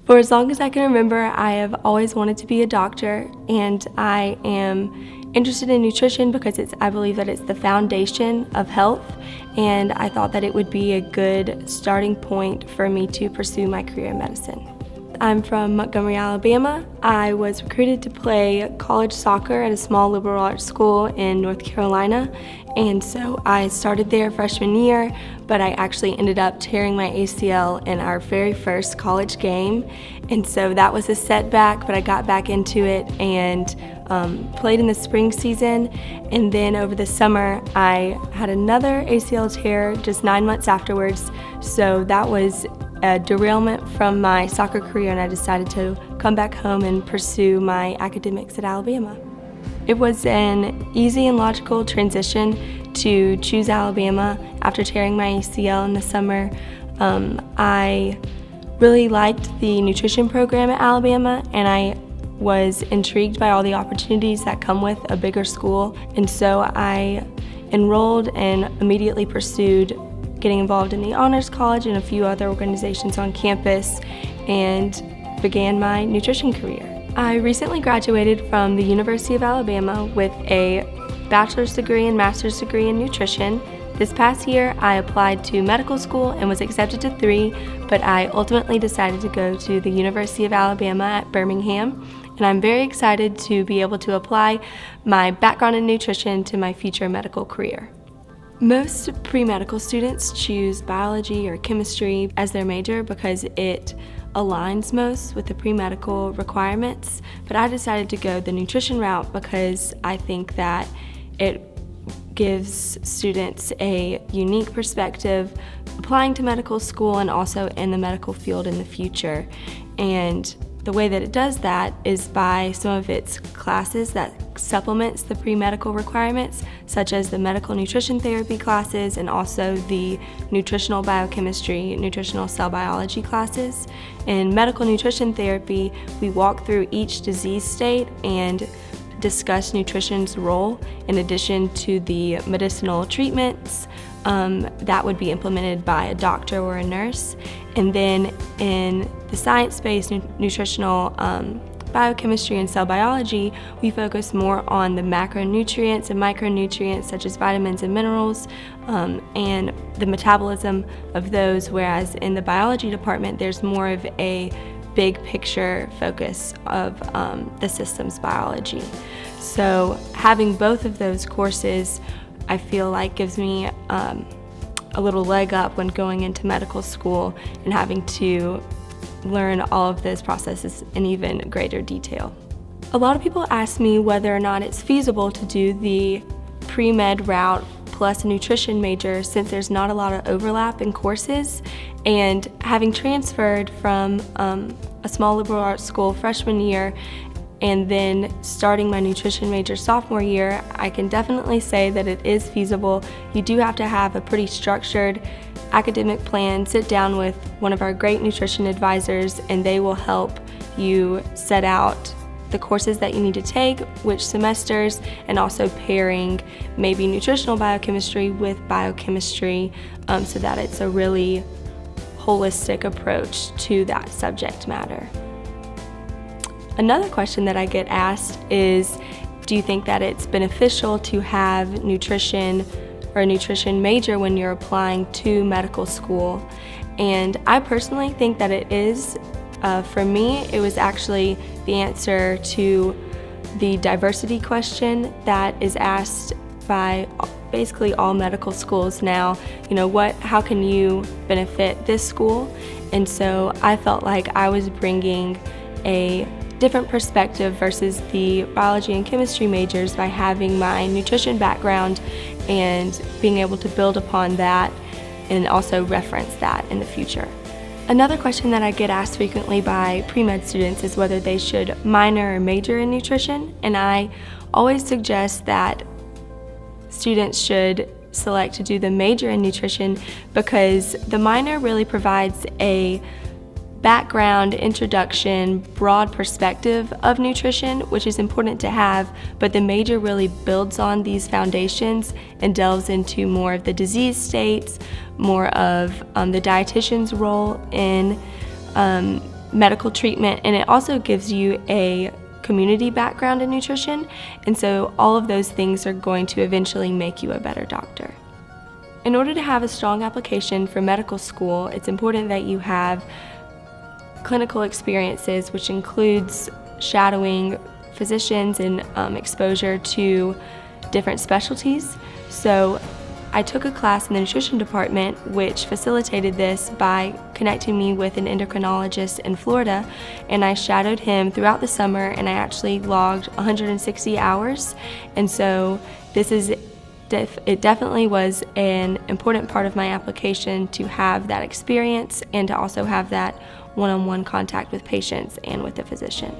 For as long as I can remember, I have always wanted to be a doctor, and I am interested in nutrition because I believe that it's the foundation of health, and I thought that it would be a good starting point for me to pursue my career in medicine. I'm from Montgomery, Alabama. I was recruited to play college soccer at a small liberal arts school in North Carolina, and so I started there freshman year, but I actually ended up tearing my ACL in our very first college game, and so that was a setback, but I got back into it and played in the spring season, and then over the summer I had another ACL tear just 9 months afterwards, so that was a derailment from my soccer career, and I decided to come back home and pursue my academics at Alabama. It was an easy and logical transition to choose Alabama after tearing my ACL in the summer. I really liked the nutrition program at Alabama, and I was intrigued by all the opportunities that come with a bigger school, and so I enrolled and immediately pursued getting involved in the Honors College and a few other organizations on campus, and began my nutrition career. I recently graduated from the University of Alabama with a bachelor's degree and master's degree in nutrition. This past year, I applied to medical school and was accepted to 3, but I ultimately decided to go to the University of Alabama at Birmingham, and I'm very excited to be able to apply my background in nutrition to my future medical career. Most pre-medical students choose biology or chemistry as their major because it aligns most with the pre-medical requirements, but I decided to go the nutrition route because I think that it gives students a unique perspective applying to medical school and also in the medical field in the future. And the way that it does that is by some of its classes that supplements the pre-medical requirements, such as the medical nutrition therapy classes and also the nutritional biochemistry, nutritional cell biology classes. In medical nutrition therapy, we walk through each disease state and discuss nutrition's role in addition to the medicinal treatments that would be implemented by a doctor or a nurse. And then in the science-based nutritional biochemistry and cell biology, we focus more on the macronutrients and micronutrients such as vitamins and minerals and the metabolism of those, whereas in the biology department there's more of a big picture focus of the systems biology. So having both of those courses, I feel like gives me a little leg up when going into medical school and having to learn all of those processes in even greater detail. A lot of people ask me whether or not it's feasible to do the pre-med route plus a nutrition major since there's not a lot of overlap in courses, and having transferred from a small liberal arts school freshman year and then starting my nutrition major sophomore year, I can definitely say that it is feasible. You do have to have a pretty structured academic plan, sit down with one of our great nutrition advisors, and they will help you set out the courses that you need to take, which semesters, and also pairing maybe nutritional biochemistry with biochemistry so that it's a really holistic approach to that subject matter. Another question that I get asked is, do you think that it's beneficial to have nutrition or a nutrition major when you're applying to medical school? And I personally think that it is. For me, it was actually the answer to the diversity question that is asked by basically all medical schools now. How can you benefit this school? And so I felt like I was bringing a different perspective versus the biology and chemistry majors by having my nutrition background and being able to build upon that and also reference that in the future. Another question that I get asked frequently by pre-med students is whether they should minor or major in nutrition, and I always suggest that students should select to do the major in nutrition because the minor really provides a background, introduction, broad perspective of nutrition, which is important to have, but the major really builds on these foundations and delves into more of the disease states, more of the dietitian's role in medical treatment, and it also gives you a community background in nutrition, and so all of those things are going to eventually make you a better doctor. In order to have a strong application for medical school, it's important that you have clinical experiences, which includes shadowing physicians and exposure to different specialties. So I took a class in the nutrition department which facilitated this by connecting me with an endocrinologist in Florida, and I shadowed him throughout the summer, and I actually logged 160 hours. And so it definitely was an important part of my application to have that experience and to also have that one-on-one contact with patients and with the physician.